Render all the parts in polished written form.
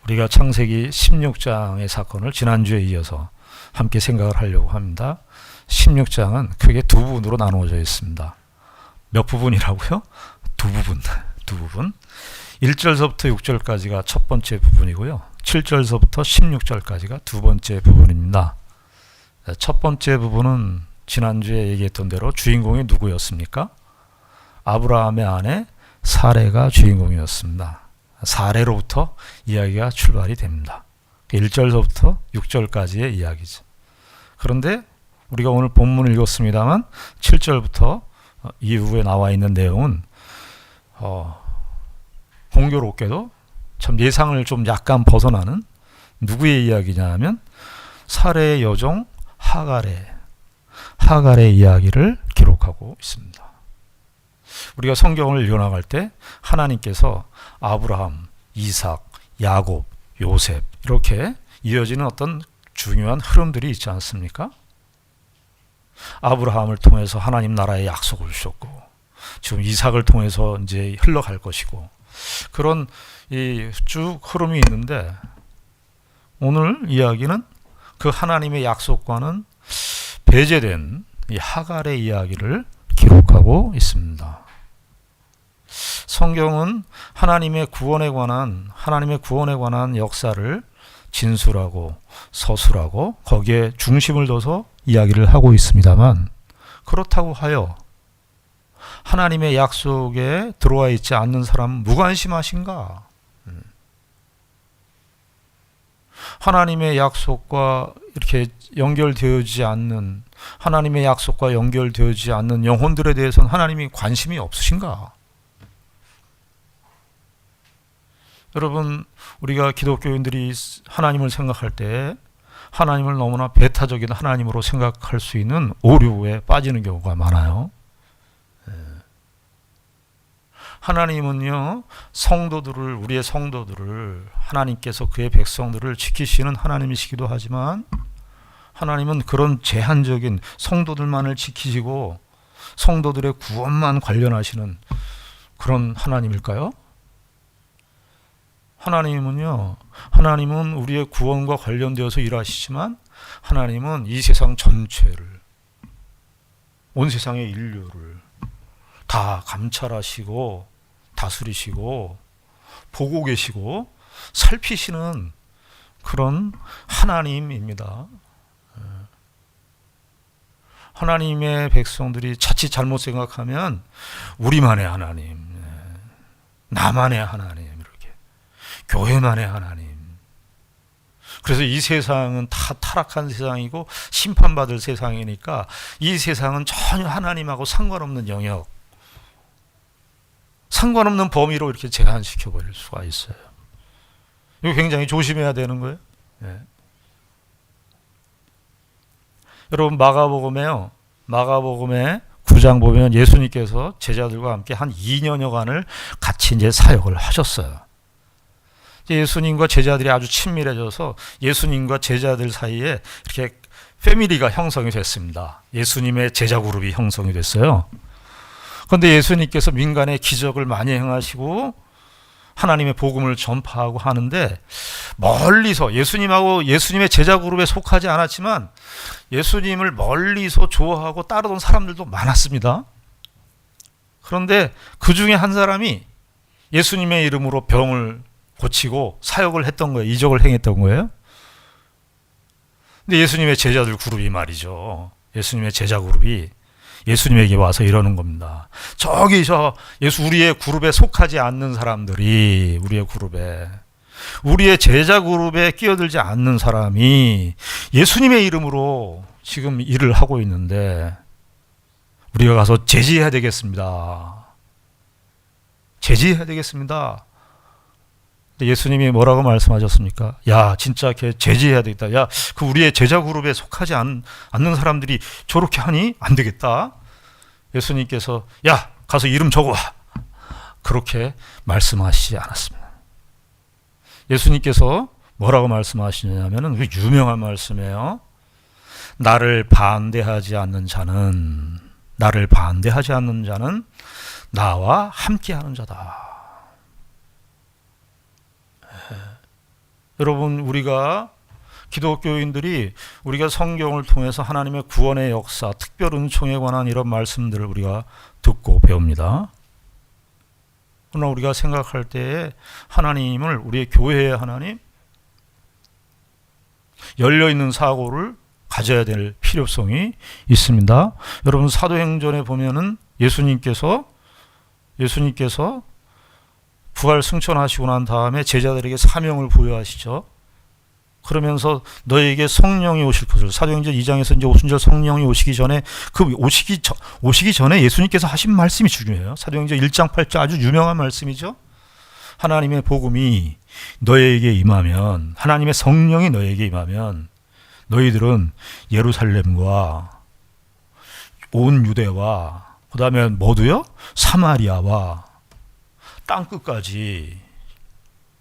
우리가 창세기 16장의 사건을 지난주에 이어서 함께 생각을 하려고 합니다. 16장은 크게 두 부분으로 나누어져 있습니다. 몇 부분이라고요? 두 부분. 1절서부터 6절까지가 첫 번째 부분이고요. 7절서부터 16절까지가 두 번째 부분입니다. 첫 번째 부분은 지난주에 얘기했던 대로 주인공이 누구였습니까? 아브라함의 아내 사레가 주인공이었습니다. 사레로부터 이야기가 출발이 됩니다. 1절서부터 6절까지의 이야기죠. 그런데 우리가 오늘 본문을 읽었습니다만 7절부터 이후에 나와 있는 내용은 공교롭게도 참 예상을 좀 약간 벗어나는 누구의 이야기냐 하면 사레의 여종 하갈의 이야기를 기록하고 있습니다. 우리가 성경을 읽어나갈 때 하나님께서 아브라함, 이삭, 야곱, 요셉 이렇게 이어지는 어떤 중요한 흐름들이 있지 않습니까? 아브라함을 통해서 하나님 나라의 약속을 주셨고 지금 이삭을 통해서 이제 흘러갈 것이고 그런 이 쭉 흐름이 있는데 오늘 이야기는 그 하나님의 약속과는 배제된 이 하갈의 이야기를 기록하고 있습니다. 성경은 하나님의 구원에 관한 역사를 진술하고 서술하고 거기에 중심을 둬서 이야기를 하고 있습니다만 그렇다고 하여 하나님의 약속에 들어와 있지 않는 사람 무관심하신가? 하나님의 약속과 이렇게 연결되어지지 않는 하나님의 약속과 연결되어지지 않는 영혼들에 대해서는 하나님이 관심이 없으신가? 여러분, 우리가 기독교인들이 하나님을 생각할 때 하나님을 너무나 배타적인 하나님으로 생각할 수 있는 오류에 빠지는 경우가 많아요. 하나님은요, 우리의 성도들을 하나님께서 그의 백성들을 지키시는 하나님이시기도 하지만 하나님은 그런 제한적인 성도들만을 지키시고 성도들의 구원만 관련하시는 그런 하나님일까요? 하나님은 우리의 구원과 관련되어서 일하시지만 하나님은 이 세상 전체를, 온 세상의 인류를 다 감찰하시고 다스리시고 보고 계시고 살피시는 그런 하나님입니다. 하나님의 백성들이 자칫 잘못 생각하면 우리만의 하나님, 나만의 하나님, 교회만의 하나님. 그래서 이 세상은 다 타락한 세상이고 심판받을 세상이니까 이 세상은 전혀 하나님하고 상관없는 영역, 상관없는 범위로 이렇게 제한시켜 버릴 수가 있어요. 이거 굉장히 조심해야 되는 거예요. 네. 여러분 마가복음에 9장 보면 예수님께서 제자들과 함께 한 2년여간을 같이 이제 사역을 하셨어요. 예수님과 제자들이 아주 친밀해져서 예수님과 제자들 사이에 이렇게 패밀리가 형성이 됐습니다. 예수님의 제자 그룹이 형성이 됐어요. 그런데 예수님께서 민간에 기적을 많이 행하시고 하나님의 복음을 전파하고 하는데 멀리서 예수님의 제자 그룹에 속하지 않았지만 예수님을 멀리서 좋아하고 따르던 사람들도 많았습니다. 그런데 그 중에 한 사람이 예수님의 이름으로 병을 고치고 사역을 했던 거예요. 이적을 행했던 거예요. 근데 예수님의 제자들 그룹이 말이죠. 예수님의 제자 그룹이 예수님에게 와서 이러는 겁니다. 우리의 그룹에 속하지 않는 사람들이 우리의 제자 그룹에 끼어들지 않는 사람이 예수님의 이름으로 지금 일을 하고 있는데 우리가 가서 제지해야 되겠습니다. 예수님이 뭐라고 말씀하셨습니까? 야, 진짜 걔 제지해야 되겠다. 야, 그 우리의 제자 그룹에 속하지 않는 사람들이 저렇게 하니 안 되겠다. 예수님께서 야, 가서 이름 적어와. 그렇게 말씀하시지 않았습니다. 예수님께서 뭐라고 말씀하시냐면은 유명한 말씀이에요. 나를 반대하지 않는 자는 나와 함께하는 자다. 여러분, 우리가 기독교인들이 우리가 성경을 통해서 하나님의 구원의 역사, 특별 은총에 관한 이런 말씀들을 우리가 듣고 배웁니다. 그러나 우리가 생각할 때에 하나님을, 우리의 교회의 하나님, 열려있는 사고를 가져야 될 필요성이 있습니다. 여러분, 사도행전에 보면은 예수님께서 부활 승천하시고 난 다음에 제자들에게 사명을 부여하시죠. 그러면서 너에게 성령이 오실 것을, 사도행전 2장에서 이제 오순절 성령이 오시기 전에, 그 오시기 전에 예수님께서 하신 말씀이 중요해요. 사도행전 1장 8절 아주 유명한 말씀이죠. 하나님의 복음이 너에게 임하면, 하나님의 성령이 너에게 임하면 너희들은 예루살렘과 온 유대와 그 다음에 뭐도요? 사마리아와 땅끝까지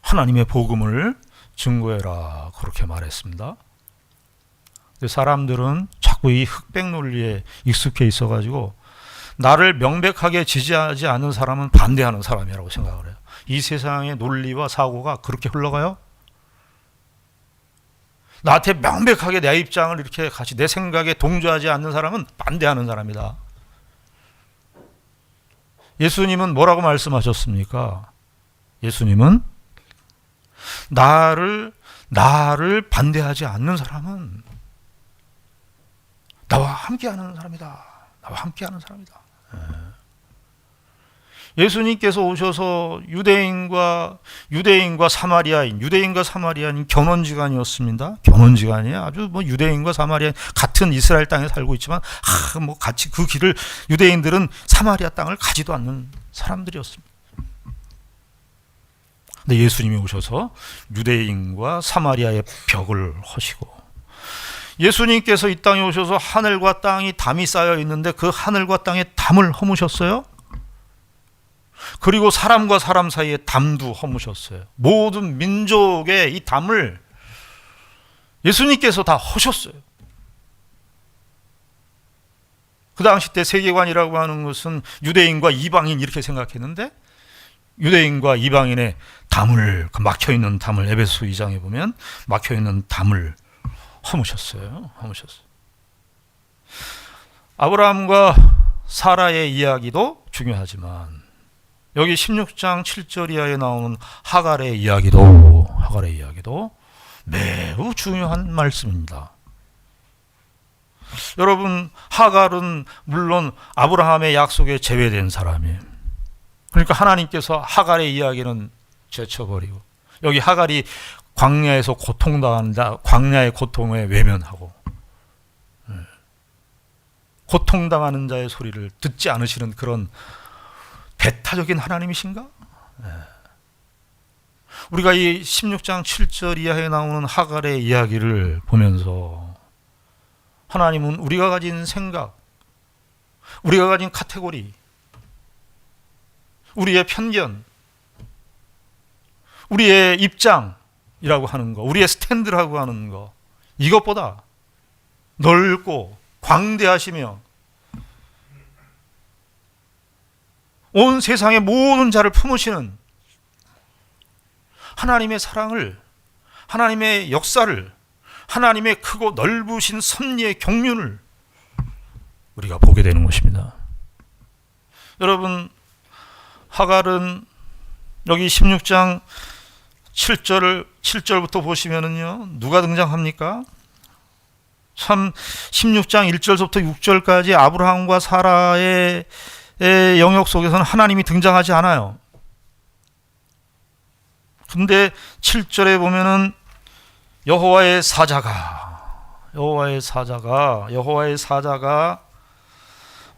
하나님의 복음을 증거해라, 그렇게 말했습니다. 근데 사람들은 자꾸 이 흑백 논리에 익숙해 있어가지고 나를 명백하게 지지하지 않는 사람은 반대하는 사람이라고 생각을 해요. 이 세상의 논리와 사고가 그렇게 흘러가요. 나한테 명백하게 내 입장을 이렇게 같이 내 생각에 동조하지 않는 사람은 반대하는 사람이다. 예수님은 뭐라고 말씀하셨습니까? 예수님은 나를 반대하지 않는 사람은 나와 함께하는 사람이다. 나와 함께하는 사람이다. 예수님께서 오셔서 유대인과 사마리아인 견원지간이었습니다. 견원지간이에요. 아주 유대인과 사마리아인 같은 이스라엘 땅에 살고 있지만 같이 그 길을, 유대인들은 사마리아 땅을 가지도 않는 사람들이었습니다. 근데 예수님이 오셔서 유대인과 사마리아의 벽을 허시고, 예수님께서 이 땅에 오셔서 하늘과 땅이 담이 쌓여 있는데 그 하늘과 땅의 담을 허무셨어요. 그리고 사람과 사람 사이에 담도 허무셨어요. 모든 민족의 이 담을 예수님께서 다 허셨어요. 그 당시 때 세계관이라고 하는 것은 유대인과 이방인 이렇게 생각했는데, 유대인과 이방인의 담을, 그 막혀있는 담을, 에베소 2장에 보면 막혀있는 담을 허무셨어요. 아브라함과 사라의 이야기도 중요하지만 여기 16장 7절 이하에 나오는 하갈의 이야기도 매우 중요한 말씀입니다. 여러분, 하갈은 물론 아브라함의 약속에 제외된 사람이에요. 그러니까 하나님께서 하갈의 이야기는 제쳐버리고, 여기 하갈이 광야에서 고통당한다, 광야의 고통에 외면하고, 고통당하는 자의 소리를 듣지 않으시는 그런 배타적인 하나님이신가? 우리가 이 16장 7절 이하에 나오는 하갈의 이야기를 보면서 하나님은 우리가 가진 생각, 우리가 가진 카테고리, 우리의 편견, 우리의 입장이라고 하는 거, 우리의 스탠드라고 하는 거, 이것보다 넓고 광대하시며 온 세상의 모든 자를 품으시는 하나님의 사랑을, 하나님의 역사를, 하나님의 크고 넓으신 섭리의 경륜을 우리가 보게 되는 것입니다. 여러분, 하갈은 여기 16장 7절부터 보시면은요, 누가 등장합니까? 참 16장 1절부터 6절까지 아브라함과 사라의 영역 속에서는 하나님이 등장하지 않아요. 근데 7절에 보면은 여호와의 사자가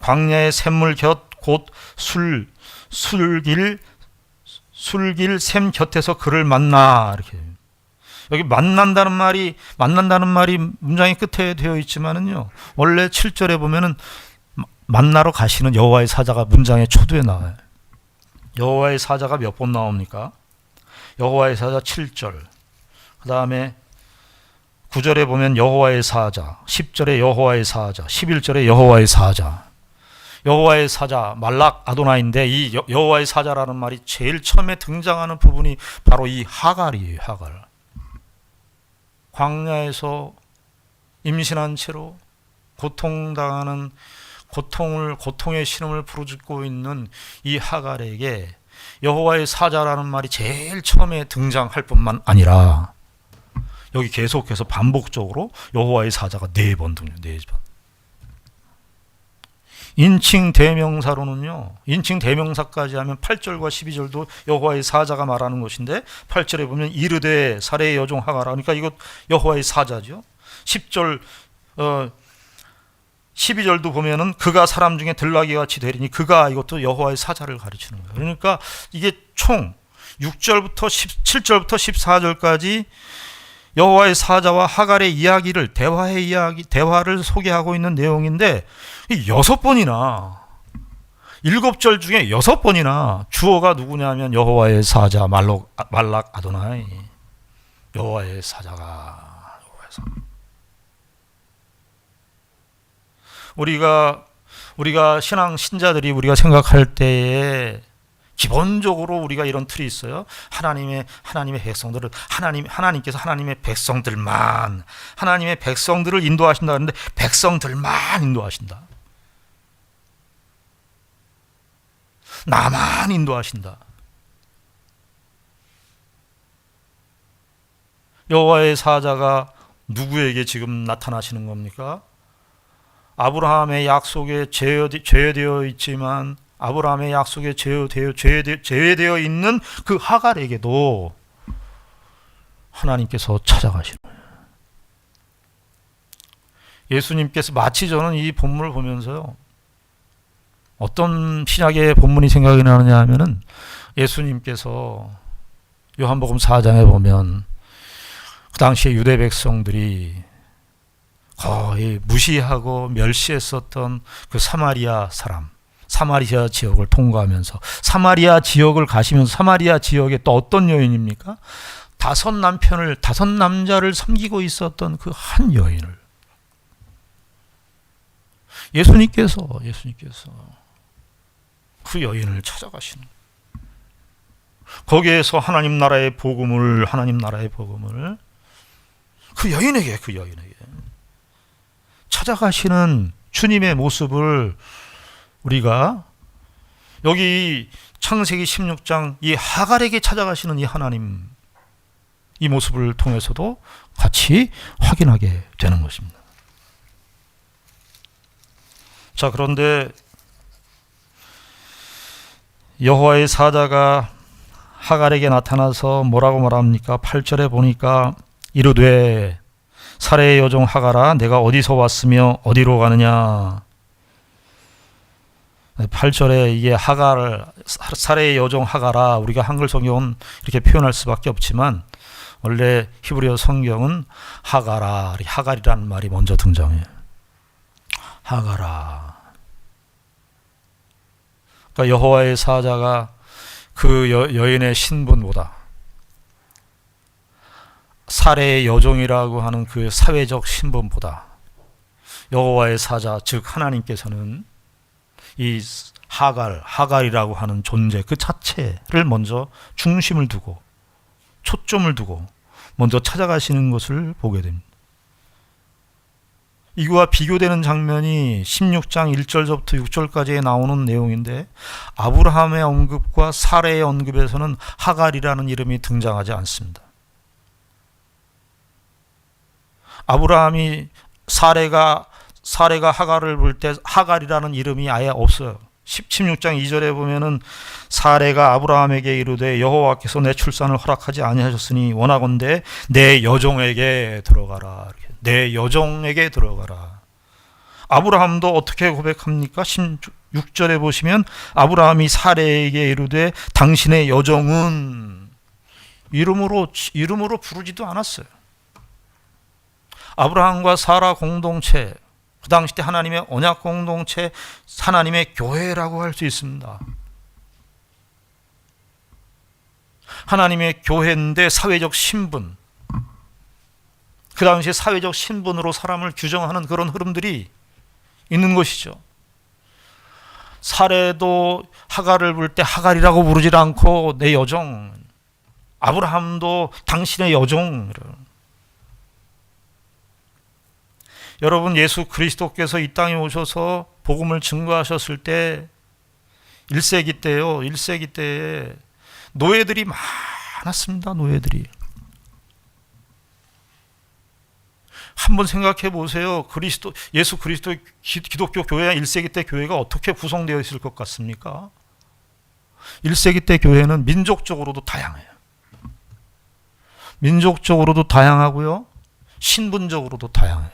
광야의 샘물 곁 곧 술길 샘 곁에서 그를 만나, 이렇게. 여기 만난다는 말이 문장의 끝에 되어 있지만은요, 원래 7절에 보면은 만나러 가시는 여호와의 사자가 문장의 초두에 나와요. 여호와의 사자가 몇 번 나옵니까? 여호와의 사자 7절, 그 다음에 9절에 보면 여호와의 사자, 10절에 여호와의 사자, 11절에 여호와의 사자. 여호와의 사자, 말락 아도나인데 이 여호와의 사자라는 말이 제일 처음에 등장하는 부분이 바로 이 하갈이에요. 하갈. 광야에서 임신한 채로 고통당하는 고통의 신음을 부르짖고 있는 이 하갈에게 여호와의 사자라는 말이 제일 처음에 등장할 뿐만 아니라 여기 계속해서 반복적으로 여호와의 사자가 4번 등장, 4번. 인칭 대명사로는요, 인칭 대명사까지 하면 8절과 12절도 여호와의 사자가 말하는 것인데 8절에 보면 이르되 사레의 여종 하갈아, 그러니까 이거 여호와의 사자죠. 10절 12절도 보면은 그가 사람 중에 들나귀 같이 되리니 그가, 이것도 여호와의 사자를 가르치는 거예요. 그러니까 이게 총 6절부터 17절부터 14절까지 여호와의 사자와 하갈의 이야기를, 대화를 소개하고 있는 내용인데 6번이나 7절 중에 6번이나 주어가 누구냐면 여호와의 사자 말락 아도나이, 여호와의 사자가. 우리가 신자들이 우리가 생각할 때에 기본적으로 우리가 이런 틀이 있어요. 하나님의 백성들을 하나님께서 하나님의 백성들을 인도하신다 하는데 백성들만 인도하신다. 나만 인도하신다. 여호와의 사자가 누구에게 지금 나타나시는 겁니까? 아브라함의 약속에 제외되어 있지만 아브라함의 약속에 제외되어 있는 그 하갈에게도 하나님께서 찾아가시는 거예요. 예수님께서, 마치 저는 이 본문을 보면서요, 어떤 신약의 본문이 생각이 나느냐 하면은 예수님께서 요한복음 4장에 보면 그 당시에 유대 백성들이 거의 무시하고 멸시했었던 그 사마리아 지역을 통과하면서 사마리아 지역을 가시면서 사마리아 지역에 또 어떤 여인입니까? 5 남자를 섬기고 있었던 그 한 여인을 예수님께서 그 여인을 찾아가시는, 거기에서 하나님 나라의 복음을 그 여인에게 찾아가시는 주님의 모습을 우리가 여기 창세기 16장 이 하갈에게 찾아가시는 이 하나님, 이 모습을 통해서도 같이 확인하게 되는 것입니다. 자, 그런데 여호와의 사자가 하갈에게 나타나서 뭐라고 말합니까? 8절에 보니까 이르되 사레의 여종 하갈아, 내가 어디서 왔으며 어디로 가느냐. 8절에 이게 사레의 여종 하갈아, 우리가 한글 성경은 이렇게 표현할 수밖에 없지만 원래 히브리어 성경은 하갈이라는 말이 먼저 등장해요. 하갈아. 그러니까 여호와의 사자가 그 여인의 신분보다 사레의 여종이라고 하는 그 사회적 신분보다 여호와의 사자, 즉 하나님께서는 이 하갈이라고 하는 존재 그 자체를 먼저 중심을 두고 초점을 두고 먼저 찾아가시는 것을 보게 됩니다. 이거와 비교되는 장면이 16장 1절부터 6절까지에 나오는 내용인데 아브라함의 언급과 사레의 언급에서는 하갈이라는 이름이 등장하지 않습니다. 아브라함이 사레가 하갈을 볼 때 하갈이라는 이름이 아예 없어요. 16장 2절에 보면은 사레가 아브라함에게 이르되 여호와께서 내 출산을 허락하지 아니하셨으니 원하건대 내 여종에게 들어가라. 내 여종에게 들어가라. 아브라함도 어떻게 고백합니까? 16절에 보시면 아브라함이 사레에게 이르되 당신의 여종은 이름으로 부르지도 않았어요. 아브라함과 사라 공동체, 그 당시 때 하나님의 언약 공동체, 하나님의 교회라고 할 수 있습니다. 하나님의 교회인데 사회적 신분, 그 당시에 사회적 신분으로 사람을 규정하는 그런 흐름들이 있는 것이죠. 사레도 하갈을 볼 때 하갈이라고 부르지 않고 내 여종, 아브라함도 당신의 여종, 여러분, 예수 그리스도께서 이 땅에 오셔서 복음을 증거하셨을 때 1세기 때요. 1세기 때에 노예들이 많았습니다. 노예들이. 한번 생각해 보세요. 예수 그리스도 기독교 교회 1세기 때 교회가 어떻게 구성되어 있을 것 같습니까? 1세기 때 교회는 민족적으로도 다양해요. 민족적으로도 다양하고요. 신분적으로도 다양해요.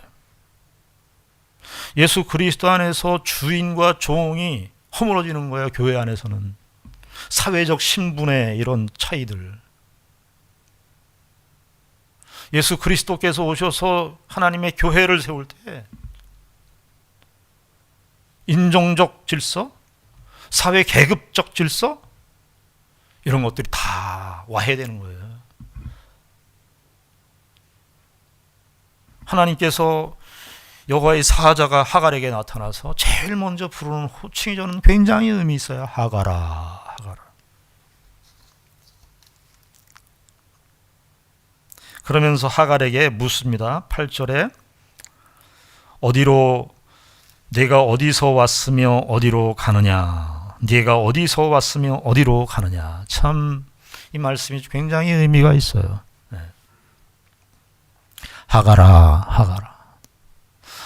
예수 그리스도 안에서 주인과 종이 허물어지는 거예요. 교회 안에서는. 사회적 신분의 이런 차이들. 예수 그리스도께서 오셔서 하나님의 교회를 세울 때 인종적 질서, 사회 계급적 질서 이런 것들이 다 와해되는 거예요. 하나님께서 여호와의 사자가 하갈에게 나타나서 제일 먼저 부르는 호칭이 저는 굉장히 의미 있어요. 하갈아, 하갈아. 그러면서 하갈에게 묻습니다. 8절에 네가 어디서 왔으며 어디로 가느냐. 네가 어디서 왔으며 어디로 가느냐. 참 이 말씀이 굉장히 의미가 있어요. 네. 하갈아, 하갈아.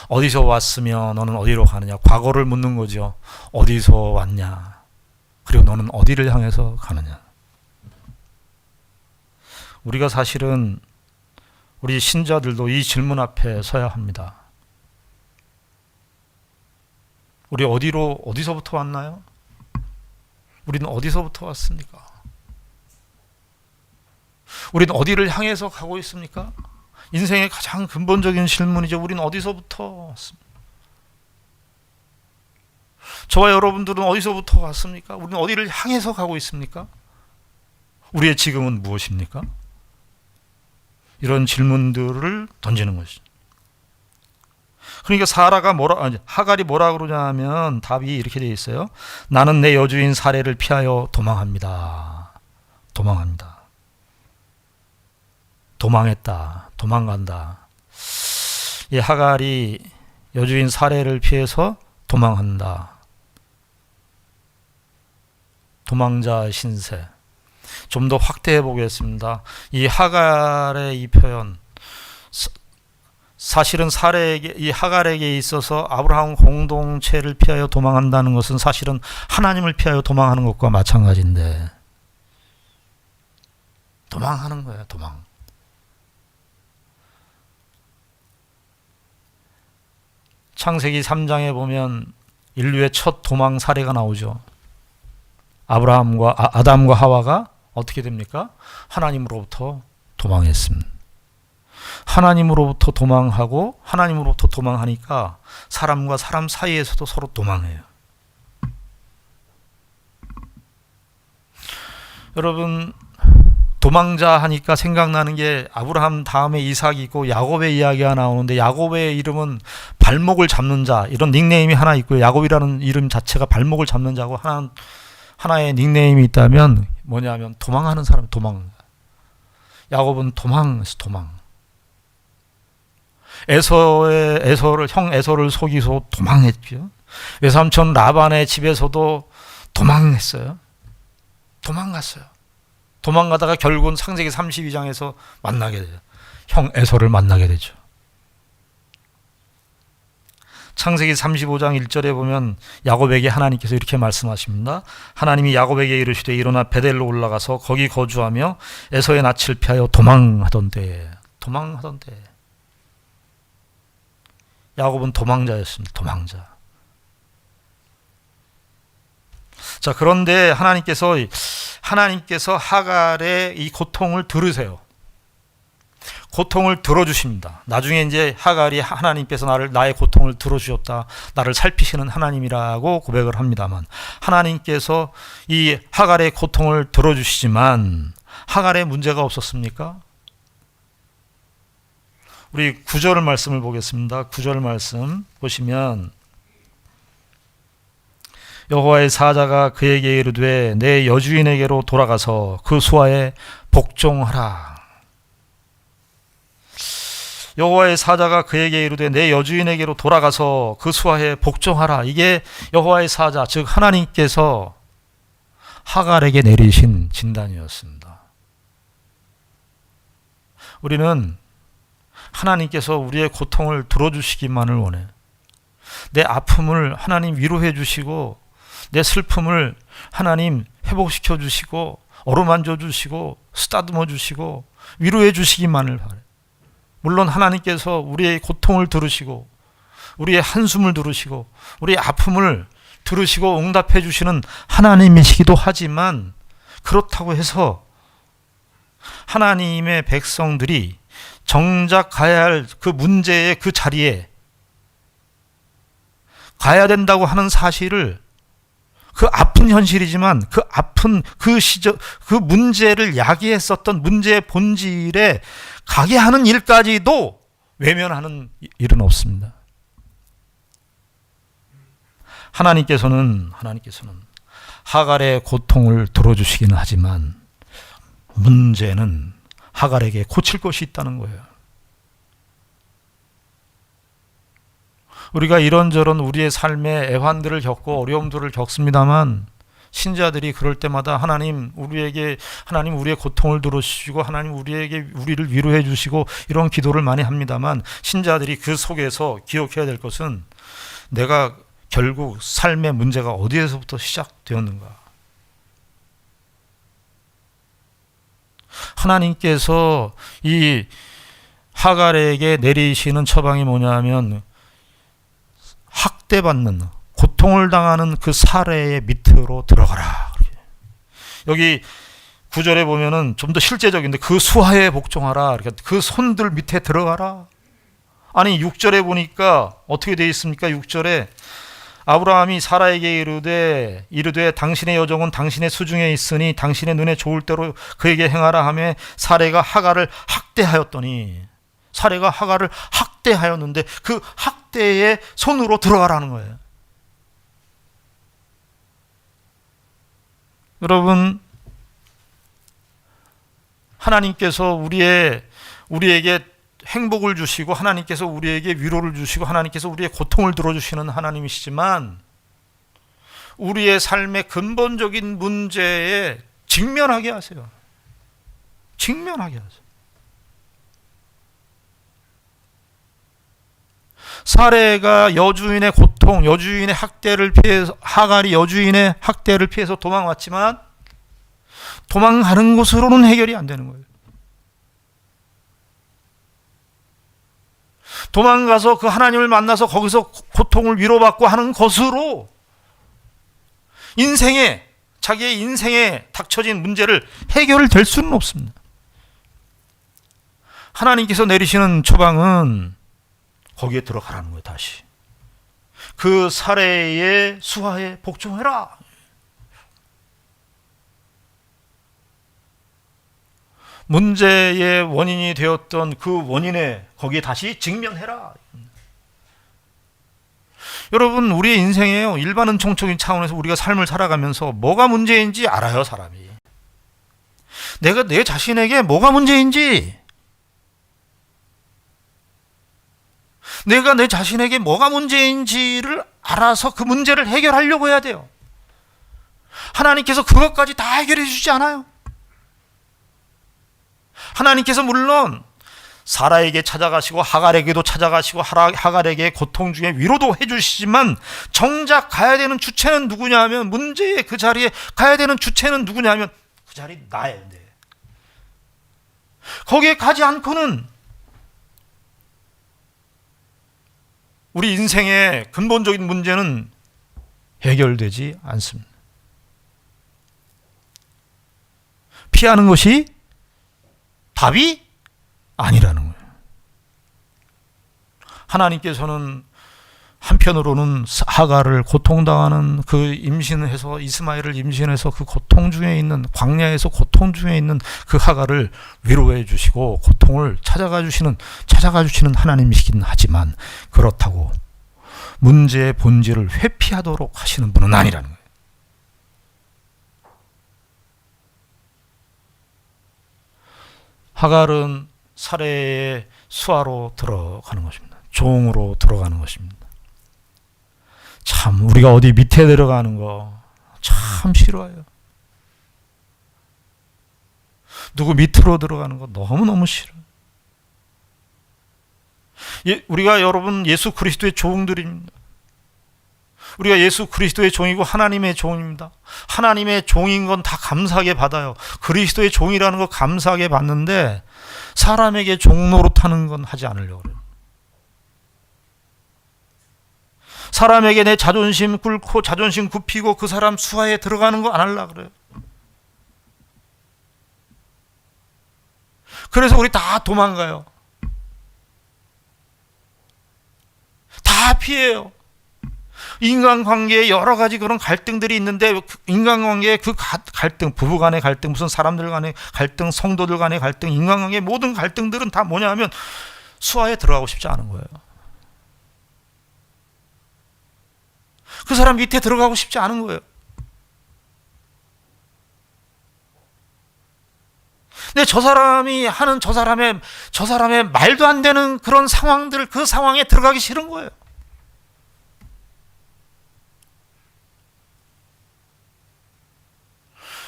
어디서 왔으며 너는 어디로 가느냐. 과거를 묻는 거죠. 어디서 왔냐. 그리고 너는 어디를 향해서 가느냐. 우리가 사실은 우리 신자들도 이 질문 앞에 서야 합니다. 우리 어디서부터 왔나요? 우리는 어디서부터 왔습니까? 우리는 어디를 향해서 가고 있습니까? 인생의 가장 근본적인 질문이죠. 우리는 어디서부터 왔습니까? 저와 여러분들은 어디서부터 왔습니까? 우리는 어디를 향해서 가고 있습니까? 우리의 지금은 무엇입니까? 이런 질문들을 던지는 것이죠. 그러니까 하갈이 뭐라 그러냐면 답이 이렇게 되어 있어요. 나는 내 여주인 사례를 피하여 도망합니다. 도망합니다. 도망했다. 도망간다. 이 하갈이 여주인 사례를 피해서 도망한다. 도망자 신세. 좀 더 확대해 보겠습니다. 이 하갈의 이 표현, 사실은 이 하갈에게 있어서 아브라함 공동체를 피하여 도망한다는 것은 사실은 하나님을 피하여 도망하는 것과 마찬가지인데, 도망하는 거예요. 도망. 창세기 3장에 보면 인류의 첫 도망 사례가 나오죠. 아담과 하와가 어떻게 됩니까? 하나님으로부터 도망했습니다. 하나님으로부터 도망하고 하나님으로부터 도망하니까 사람과 사람 사이에서도 서로 도망해요. 여러분, 도망자 하니까 생각나는 게 아브라함 다음에 이삭이 있고 야곱의 이야기가 나오는데, 야곱의 이름은 발목을 잡는 자, 이런 닉네임이 하나 있고요. 야곱이라는 이름 자체가 발목을 잡는 자고, 하나의 닉네임이 있다면 뭐냐면 도망하는 사람, 도망. 야곱은 도망했어, 도망. 형 에서를 속이서 도망했죠. 외삼촌 라반의 집에서도 도망했어요. 도망갔어요. 도망가다가 결국은 창세기 32장에서 만나게 돼요. 형 에서를 만나게 되죠. 창세기 35장 1절에 보면 야곱에게 하나님께서 이렇게 말씀하십니다. 하나님이 야곱에게 이르시되 일어나 베델로 올라가서 거기 거주하며 에서의 낯을 피하여 도망하던대. 야곱은 도망자였습니다. 도망자. 자, 그런데 하나님께서 하갈의 이 고통을 들으세요. 고통을 들어주십니다. 나중에 이제 하갈이 하나님께서 나의 고통을 들어주셨다, 나를 살피시는 하나님이라고 고백을 합니다만, 하나님께서 이 하갈의 고통을 들어주시지만 하갈의 문제가 없었습니까? 우리 9절 말씀을 보겠습니다. 9절 말씀 보시면 여호와의 사자가 그에게 이르되 내 여주인에게로 돌아가서 그 수하에 복종하라. 여호와의 사자가 그에게 이르되 내 여주인에게로 돌아가서 그 수하에 복종하라. 이게 여호와의 사자, 즉 하나님께서 하갈에게 내리신 진단이었습니다. 우리는 하나님께서 우리의 고통을 들어주시기만을 원해. 내 아픔을 하나님 위로해 주시고 내 슬픔을 하나님 회복시켜 주시고 어루만져 주시고 쓰다듬어 주시고 위로해 주시기만을 바래. 물론 하나님께서 우리의 고통을 들으시고 우리의 한숨을 들으시고 우리의 아픔을 들으시고 응답해 주시는 하나님이시기도 하지만, 그렇다고 해서 하나님의 백성들이 정작 가야 할 그 문제의 그 자리에 가야 된다고 하는 사실을, 그 아픈 현실이지만 그 아픈 그 시절, 그 문제를 야기했었던 문제의 본질에 가게 하는 일까지도 외면하는 일은 없습니다. 하나님께서는 하갈의 고통을 들어주시기는 하지만 문제는 하갈에게 고칠 것이 있다는 거예요. 우리가 이런저런 우리의 삶의 애환들을 겪고 어려움들을 겪습니다만, 신자들이 그럴 때마다 하나님 우리의 고통을 들어주시고 하나님 우리를 위로해 주시고 이런 기도를 많이 합니다만, 신자들이 그 속에서 기억해야 될 것은 내가 결국 삶의 문제가 어디에서부터 시작되었는가. 하나님께서 이 하갈에게 내리시는 처방이 뭐냐면 학대받는, 고통을 당하는 그 사례의 밑으로 들어가라. 여기 9절에 보면은 좀 더 실제적인데 그 수하에 복종하라. 그 손들 밑에 들어가라. 아니 6절에 보니까 어떻게 되어 있습니까? 6절에 아브라함이 사라에게 이르되 당신의 여종은 당신의 수중에 있으니 당신의 눈에 좋을 대로 그에게 행하라 하며 사라가 하갈을 학대하였더니, 사라가 하갈을 학대하였는데 그 학대의 손으로 들어가라는 거예요. 여러분, 하나님께서 우리에게 행복을 주시고 하나님께서 우리에게 위로를 주시고 하나님께서 우리의 고통을 들어주시는 하나님이시지만, 우리의 삶의 근본적인 문제에 직면하게 하세요. 직면하게 하세요. 사레가 여주인의 고통, 여주인의 학대를 피해서, 하갈이 여주인의 학대를 피해서 도망왔지만 도망가는 것으로는 해결이 안 되는 거예요. 도망가서 그 하나님을 만나서 거기서 고통을 위로받고 하는 것으로 자기의 인생에 닥쳐진 문제를 해결될 수는 없습니다. 하나님께서 내리시는 처방은 거기에 들어가라는 거예요. 다시 그 사례의 수하에 복종해라. 문제의 원인이 되었던 그 원인에 거기에 다시 직면해라. 여러분, 우리의 인생에요, 일반 은총적인 차원에서 우리가 삶을 살아가면서 뭐가 문제인지 알아요. 사람이 내가 내 자신에게 뭐가 문제인지, 내가 내 자신에게 뭐가 문제인지를 알아서 그 문제를 해결하려고 해야 돼요. 하나님께서 그것까지 다 해결해 주지 않아요. 하나님께서 물론 사라에게 찾아가시고 하갈에게도 찾아가시고 하갈에게 고통 중에 위로도 해주시지만, 정작 가야 되는 주체는 누구냐 하면, 문제의 그 자리에 가야 되는 주체는 누구냐 하면 그 자리 나인데, 거기에 가지 않고는 우리 인생의 근본적인 문제는 해결되지 않습니다. 피하는 것이 답이 아니라는 거예요. 하나님께서는 한편으로는 하갈을 고통당하는 그 임신해서, 이스마엘을 임신해서 그 고통 중에 있는, 광야에서 고통 중에 있는 그 하갈을 위로해 주시고 고통을 찾아가 주시는 하나님이시긴 하지만, 그렇다고 문제의 본질을 회피하도록 하시는 분은 아니라는 거예요. 하갈은 사례의 수하로 들어가는 것입니다. 종으로 들어가는 것입니다. 참 우리가 어디 밑에 들어가는 거 참 싫어요. 누구 밑으로 들어가는 거 너무너무 싫어요. 우리가 여러분 예수 그리스도의 종들입니다. 우리가 예수 그리스도의 종이고 하나님의 종입니다. 하나님의 종인 건 다 감사하게 받아요. 그리스도의 종이라는 거 감사하게 받는데 사람에게 종 노릇하는 건 하지 않으려고 그래요. 사람에게 내 자존심 꿇고 자존심 굽히고 그 사람 수하에 들어가는 거 안 하려고 그래요. 그래서 우리 다 도망가요. 다 피해요. 인간관계에 여러 가지 그런 갈등들이 있는데 인간관계의 그 갈등, 부부간의 갈등, 무슨 사람들 간의 갈등, 성도들 간의 갈등, 인간관계의 모든 갈등들은 다 뭐냐 하면 수하에 들어가고 싶지 않은 거예요. 그 사람 밑에 들어가고 싶지 않은 거예요. 근데 저 사람이 하는 저 사람의 말도 안 되는 그런 상황들, 그 상황에 들어가기 싫은 거예요.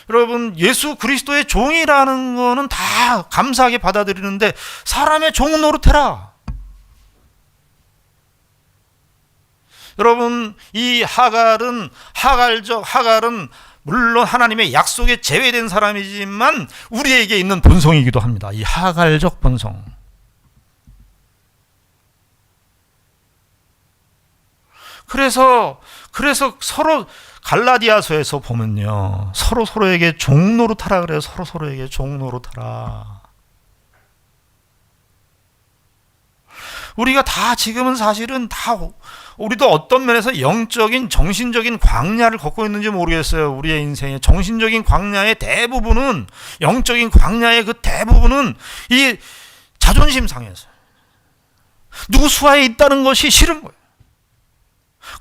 여러분, 예수 그리스도의 종이라는 거는 다 감사하게 받아들이는데 사람의 종 노릇해라. 여러분, 이 하갈은 물론 하나님의 약속에 제외된 사람이지만 우리에게 있는 본성이기도 합니다. 이 하갈적 본성. 그래서 서로 갈라디아서에서 보면요, 서로에게 종 노릇하라 그래요. 서로에게 종 노릇하라. 우리가 다 지금은 사실은 다 우리도 어떤 면에서 영적인 정신적인 광야를 걷고 있는지 모르겠어요. 우리의 인생의 정신적인 광야의 대부분은, 영적인 광야의 그 대부분은 이 자존심 상해서 누구 수하에 있다는 것이 싫은 거예요.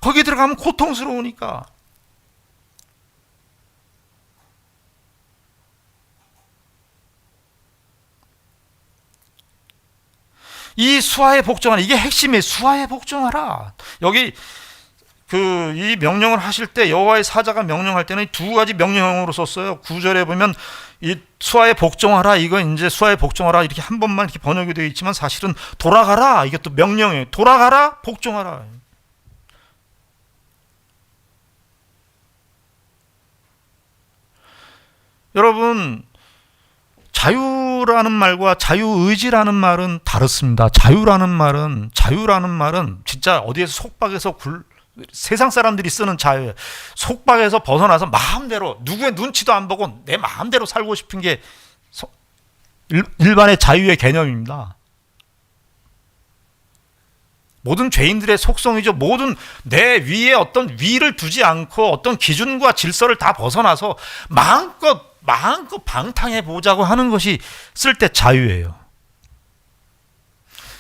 거기 들어가면 고통스러우니까. 이 수하에 복종하라. 이게 핵심이에요. 수하에 복종하라. 여기 이 명령을 하실 때 여호와의 사자가 명령할 때는 두 가지 명령으로 썼어요. 9절에 보면 이 수하에 복종하라. 이거 이제 수하에 복종하라 이렇게 한 번만 이렇게 번역이 되어 있지만 사실은 돌아가라. 이게 또 명령이에요. 돌아가라. 복종하라. 여러분, 자유라는 말과 자유의지라는 말은 다릅니다. 자유라는 말은 진짜 어디에서 속박에서 세상 사람들이 쓰는 자유예요. 속박에서 벗어나서 마음대로 누구의 눈치도 안 보고 내 마음대로 살고 싶은 게 일반의 자유의 개념입니다. 모든 죄인들의 속성이죠. 모든 내 위에 어떤 위를 두지 않고 어떤 기준과 질서를 다 벗어나서 마음껏 방탕해 보자고 하는 것이 쓸 때 자유예요.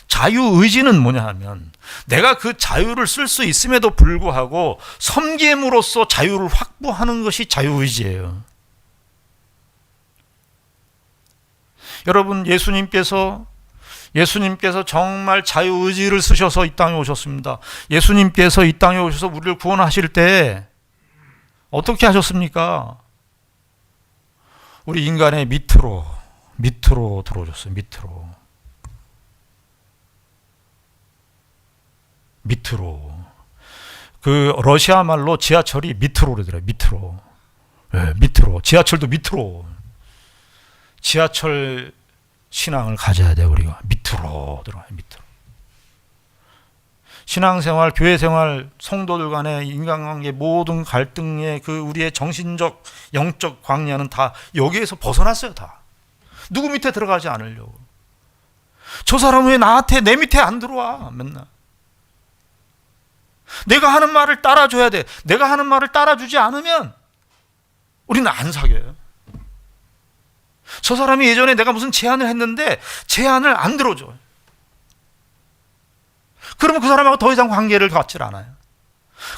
자유의지는 뭐냐 하면 내가 그 자유를 쓸 수 있음에도 불구하고 섬김으로써 자유를 확보하는 것이 자유의지예요. 여러분, 예수님께서 정말 자유의지를 쓰셔서 이 땅에 오셨습니다. 예수님께서 이 땅에 오셔서 우리를 구원하실 때 어떻게 하셨습니까? 우리 인간의 밑으로 들어오셨어요. 밑으로. 그 러시아 말로 지하철이 밑으로 그러더라고요. 밑으로. 네, 밑으로. 지하철도 밑으로. 지하철 신앙을 가져야 돼요. 우리가 밑으로 들어가요. 밑으로. 신앙생활, 교회생활, 성도들 간의 인간관계 모든 갈등의 그 우리의 정신적, 영적 광야는 다 여기에서 벗어났어요. 다. 누구 밑에 들어가지 않으려고. 저 사람은 왜 나한테 내 밑에 안 들어와 맨날. 내가 하는 말을 따라줘야 돼. 내가 하는 말을 따라주지 않으면 우리는 안 사귀어요. 저 사람이 예전에 내가 무슨 제안을 했는데 제안을 안 들어줘. 그러면 그 사람하고 더 이상 관계를 갖질 않아요.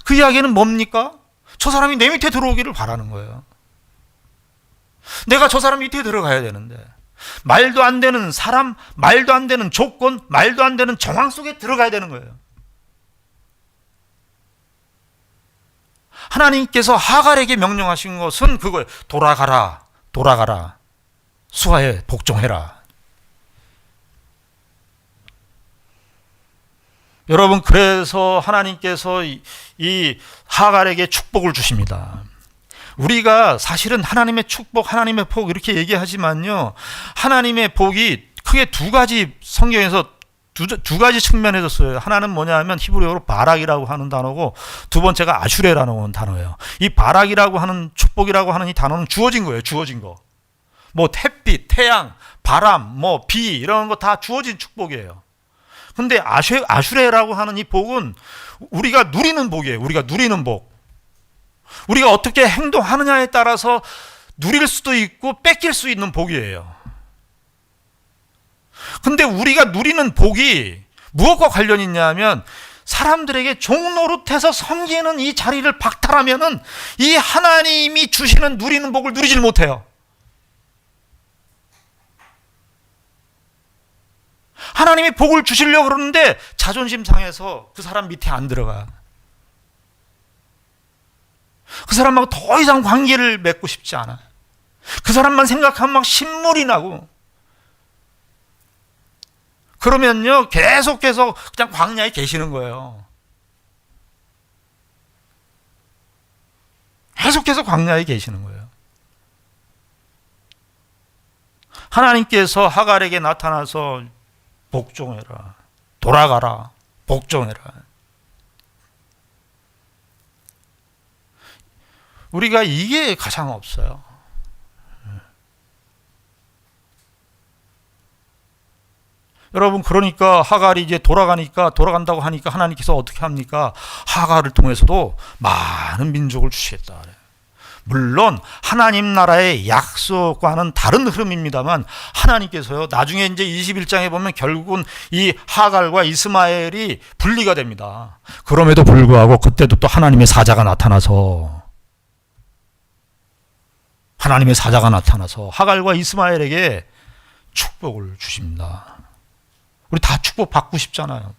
그 이야기는 뭡니까? 저 사람이 내 밑에 들어오기를 바라는 거예요. 내가 저 사람 밑에 들어가야 되는데 말도 안 되는 사람, 말도 안 되는 조건, 말도 안 되는 정황 속에 들어가야 되는 거예요. 하나님께서 하갈에게 명령하신 것은 그거예요. 돌아가라, 돌아가라. 수하에 복종해라. 여러분, 그래서 하나님께서 이 하갈에게 축복을 주십니다. 우리가 사실은 하나님의 축복, 하나님의 복 이렇게 얘기하지만요, 하나님의 복이 크게 두 가지, 성경에서 두 가지 측면에서 써요. 하나는 뭐냐 하면 히브리어로 바락이라고 하는 단어고, 두 번째가 아슈레라는 단어예요. 이 바락이라고 하는, 축복이라고 하는 이 단어는 주어진 거예요. 주어진 거. 뭐 햇빛, 태양, 바람, 뭐 비 이런 거 다 주어진 축복이에요. 근데 아슈레라고 하는 이 복은 우리가 누리는 복이에요. 우리가 누리는 복. 우리가 어떻게 행동하느냐에 따라서 누릴 수도 있고 뺏길 수 있는 복이에요. 근데 우리가 누리는 복이 무엇과 관련이 있냐면, 사람들에게 종노릇해서 섬기는 이 자리를 박탈하면은 이 하나님이 주시는 누리는 복을 누리질 못해요. 하나님이 복을 주시려고 그러는데 자존심 상해서 그 사람 밑에 안 들어가. 그 사람하고 더 이상 관계를 맺고 싶지 않아. 그 사람만 생각하면 막 신물이 나고. 그러면요, 계속해서 그냥 광야에 계시는 거예요. 계속해서 광야에 계시는 거예요. 하나님께서 하갈에게 나타나서 복종해라, 돌아가라, 복종해라. 우리가 이게 가장 없어요. 여러분, 그러니까 하갈이 이제 돌아간다고 하니까 하나님께서 어떻게 합니까? 하갈을 통해서도 많은 민족을 주시겠다. 물론 하나님 나라의 약속과는 다른 흐름입니다만, 하나님께서요, 나중에 이제 21장에 보면 결국은 이 하갈과 이스마엘이 분리가 됩니다. 그럼에도 불구하고 그때도 또 하나님의 사자가 나타나서 하갈과 이스마엘에게 축복을 주십니다. 우리 다 축복 받고 싶잖아요.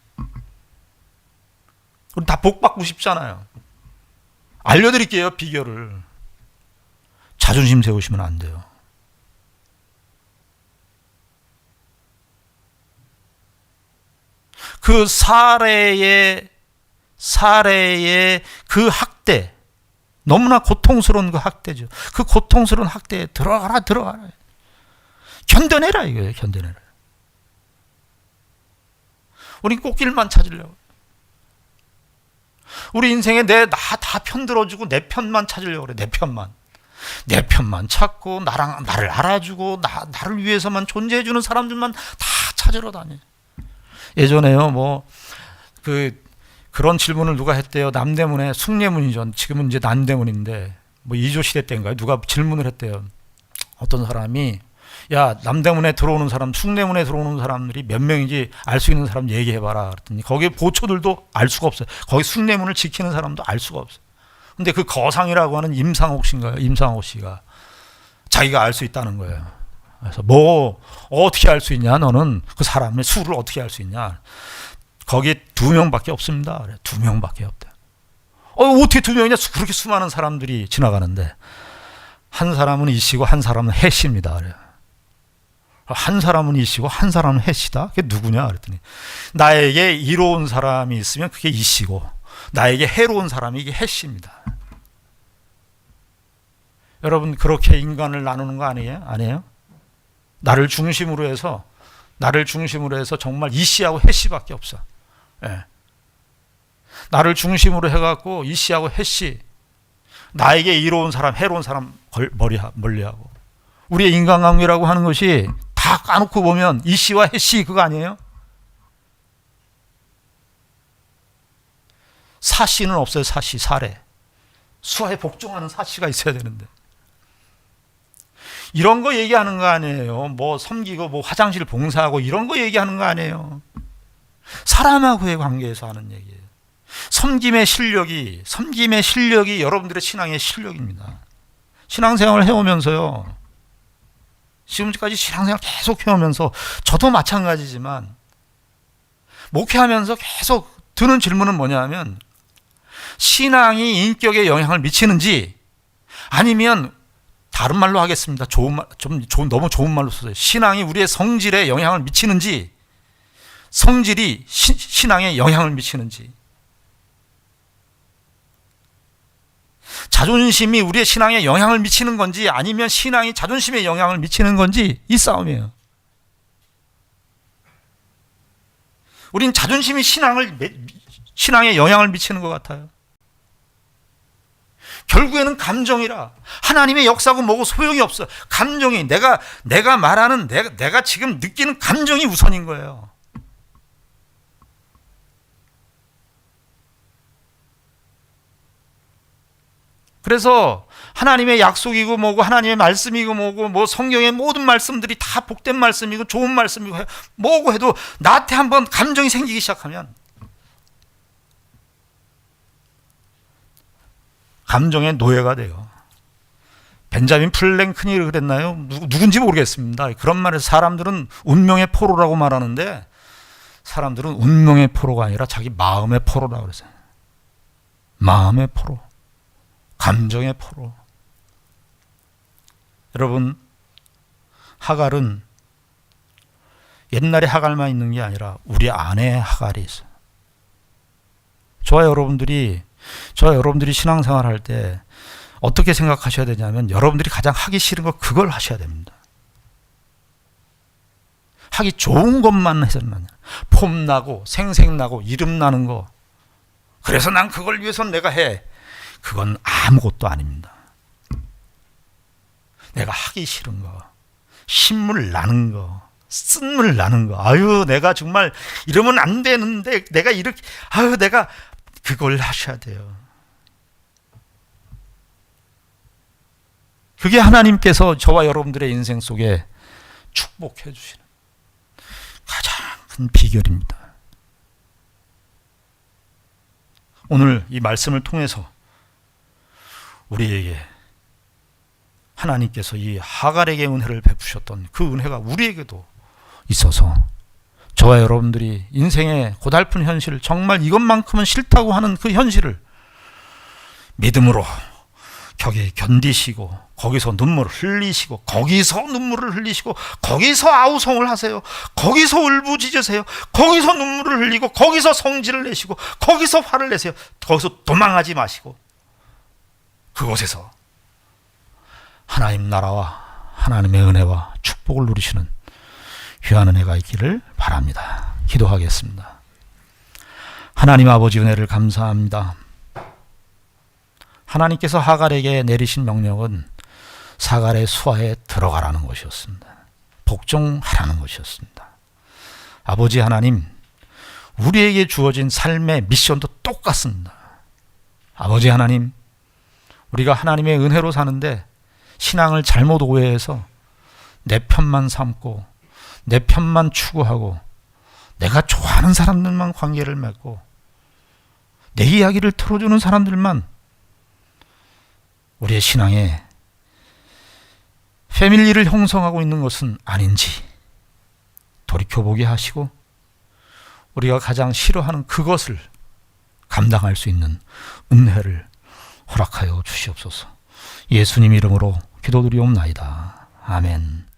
우리 다 복 받고 싶잖아요. 알려드릴게요, 비결을. 자존심 세우시면 안 돼요. 그 사례의 그 학대, 너무나 고통스러운 그 학대죠. 그 고통스러운 학대에 들어가라. 견뎌내라, 이거예요. 견뎌내라. 우린 꽃길만 찾으려고. 우리 인생에 나 다 편들어주고 내 편만 찾으려고 그래. 내 편만 찾고, 나를 알아주고, 나를 위해서만 존재해주는 사람들만 다 찾으러 다녀. 예전에요, 그런 질문을 누가 했대요. 남대문에, 숭례문이죠. 지금은 이제 남대문인데, 이조 시대 때인가요? 누가 질문을 했대요. 어떤 사람이, 야, 남대문에 들어오는 사람, 숭례문에 들어오는 사람들이 몇 명인지 알 수 있는 사람 얘기해봐라. 그랬더니 거기 보초들도 알 수가 없어요. 거기 숭례문을 지키는 사람도 알 수가 없어요. 근데 그 거상이라고 하는 임상옥 씨가 자기가 알 수 있다는 거예요. 그래서 어떻게 알 수 있냐? 너는 그 사람의 수를 어떻게 알 수 있냐? 거기에 2명밖에 없습니다. 그래. 2명밖에 없대. 어떻게 2명이냐? 그렇게 수많은 사람들이 지나가는데 한 사람은 이씨고 한 사람은 해씨입니다. 그래. 한 사람은 이씨고 한 사람은 해씨다. 그게 누구냐? 그랬더니 나에게 이로운 사람이 있으면 그게 이씨고 나에게 해로운 사람이 이게 해씨입니다. 여러분, 그렇게 인간을 나누는 거 아니에요? 아니에요? 나를 중심으로 해서 정말 이씨하고 해씨밖에 없어. 예. 나를 중심으로 해갖고 이씨하고 해씨, 나에게 이로운 사람, 해로운 사람 멀리하고. 우리의 인간관계라고 하는 것이 다 까놓고 보면 이씨와 해씨 그거 아니에요? 사씨는 없어요. 사례. 수하에 복종하는 사씨가 있어야 되는데. 이런 거 얘기하는 거 아니에요. 섬기고 화장실 봉사하고 이런 거 얘기하는 거 아니에요. 사람하고의 관계에서 하는 얘기예요. 섬김의 실력이 여러분들의 신앙의 실력입니다. 신앙생활을 해오면서요, 지금까지 신앙생활 계속 해오면서 저도 마찬가지지만 목회하면서 계속 드는 질문은 뭐냐면 신앙이 인격에 영향을 미치는지 아니면 다른 말로 하겠습니다. 너무 좋은 말로 써요. 신앙이 우리의 성질에 영향을 미치는지 성질이 신앙에 영향을 미치는지 자존심이 우리의 신앙에 영향을 미치는 건지 아니면 신앙이 자존심에 영향을 미치는 건지 이 싸움이에요. 우린 자존심이 신앙에 영향을 미치는 것 같아요. 결국에는 감정이라 하나님의 역사고 뭐고 소용이 없어. 감정이 내가 말하는 내가 지금 느끼는 감정이 우선인 거예요. 그래서 하나님의 약속이고 뭐고 하나님의 말씀이고 뭐고 뭐 성경의 모든 말씀들이 다 복된 말씀이고 좋은 말씀이고 뭐고 해도 나한테 한번 감정이 생기기 시작하면 감정의 노예가 돼요. 벤자민 프랭클린이 그랬나요? 누군지 모르겠습니다. 그런 말에서 사람들은 운명의 포로라고 말하는데 사람들은 운명의 포로가 아니라 자기 마음의 포로라고 그랬어요. 마음의 포로, 감정의 포로. 여러분, 하갈은 옛날에 하갈만 있는 게 아니라 우리 안에 하갈이 있어요. 저와 여러분들이 신앙생활 할 때 어떻게 생각하셔야 되냐면 여러분들이 가장 하기 싫은 거 그걸 하셔야 됩니다. 하기 좋은 것만 해서는 안 돼요. 폼나고 생색나고 이름나는 거. 그래서 난 그걸 위해서는 내가 해. 그건 아무것도 아닙니다. 내가 하기 싫은 거, 신물 나는 거, 쓴물 나는 거. 아유, 내가 정말 이러면 안 되는데 내가 이렇게 내가 그걸 하셔야 돼요. 그게 하나님께서 저와 여러분들의 인생 속에 축복해 주시는 가장 큰 비결입니다. 오늘 이 말씀을 통해서 우리에게 하나님께서 이 하갈에게 은혜를 베푸셨던 그 은혜가 우리에게도 있어서 저와 여러분들이 인생의 고달픈 현실, 정말 이것만큼은 싫다고 하는 그 현실을 믿음으로 격에 견디시고 거기서 눈물을 흘리시고 거기서 눈물을 흘리시고 거기서 아우성을 하세요. 거기서 울부짖으세요. 거기서 눈물을 흘리고 거기서 성질을 내시고 거기서 화를 내세요. 거기서 도망하지 마시고 그곳에서 하나님 나라와 하나님의 은혜와 축복을 누리시는 귀한 은혜가 있기를 바랍니다. 기도하겠습니다. 하나님 아버지 은혜를 감사합니다. 하나님께서 하갈에게 내리신 명령은 사갈의 수하에 들어가라는 것이었습니다. 복종하라는 것이었습니다. 아버지 하나님, 우리에게 주어진 삶의 미션도 똑같습니다. 아버지 하나님, 우리가 하나님의 은혜로 사는데 신앙을 잘못 오해해서 내 편만 삼고 내 편만 추구하고 내가 좋아하는 사람들만 관계를 맺고 내 이야기를 들어주는 사람들만 우리의 신앙에 패밀리를 형성하고 있는 것은 아닌지 돌이켜보게 하시고 우리가 가장 싫어하는 그것을 감당할 수 있는 은혜를 허락하여 주시옵소서. 예수님 이름으로 기도드리옵나이다. 아멘.